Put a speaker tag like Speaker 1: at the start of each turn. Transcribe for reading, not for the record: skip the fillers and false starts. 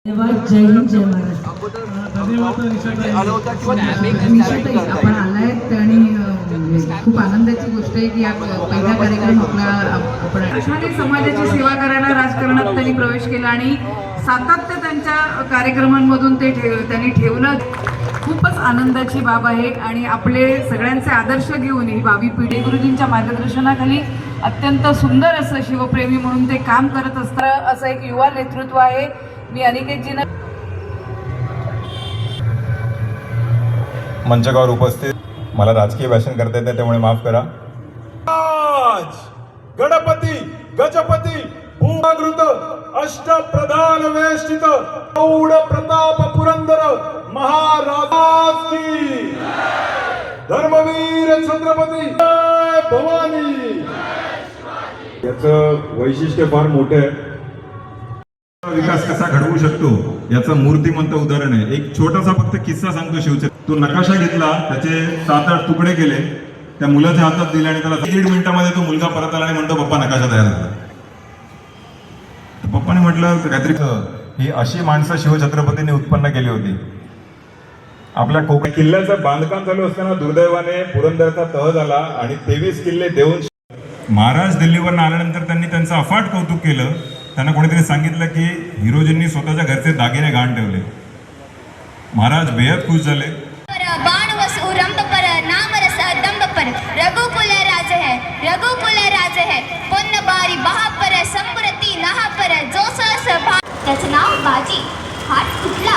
Speaker 1: जय हिंद जय महाराष्ट्र. आपण आलायत आणि खूप आनंदाची गोष्ट आहे की पहिला कार्यक्रम आपण अशाने समाजाची सेवा करायला राजकारणात त्यांनी प्रवेश केला आणि सातत्य त्यांच्या कार्यक्रमांमधून त्यांनी ठेवलं. खूपच आनंदाची बाब आहे आणि आपले सगळ्यांचे आदर्श घेऊन ही भावी पिढी गुरुजींच्या मार्गदर्शनाखाली अत्यंत सुंदर असं शिवप्रेमी म्हणून ते काम करत असतं. असं एक युवा नेतृत्व आहे. मी अनिकेतजींना
Speaker 2: मंचकावर उपस्थित मला राजकीय भाषण करता येते त्यामुळे माफ करा.
Speaker 3: गणपती गजपती भूमागृत अष्टप्रधान वेष्टित प्रौढ प्रताप पुरंदर महाराज की धर्मवीर छत्रपती भवानी. याचं वैशिष्ट्य फार मोठे आहे.
Speaker 2: विकास कसा घडवू शकतो याचं मूर्तिमंत उदाहरण आहे. एक छोटासा फक्त किस्सा सांगतो शिवचे. तो नकाशा घेतला, त्याचे 7-8 तुकडे केले, त्या मुलाच्या हातात दिले आणि त्याला 1.5 मिनिटामध्ये तो मुलगा परत आला आणि म्हणतो पप्पा नकाशा तयार झाला. पप्पाने म्हटलं काहीतरी. ही अशी माणसं शिवछत्रपतींनी उत्पन्न केली होती. आपल्या कोकण
Speaker 3: किल्ल्याचं बांधकाम चालू असताना दुर्दैवाने पुरंदरचा तह झाला आणि 23 किल्ले देऊन
Speaker 2: महाराज दिल्लीवरून आल्यानंतर त्यांनी त्यांचं अफाट कौतुक केलं. त्यांना कोणीतरी सांगितलं की हिरोजींनी स्वतःच्या घरचे दागिने गहाण ठेवले. महाराज बेहद खुश झाले.
Speaker 4: रघुकुल राज है पुण्य बारी बहापर समृद्धी नहापर जो सहस त्याचं नाव बाजी हात कुठला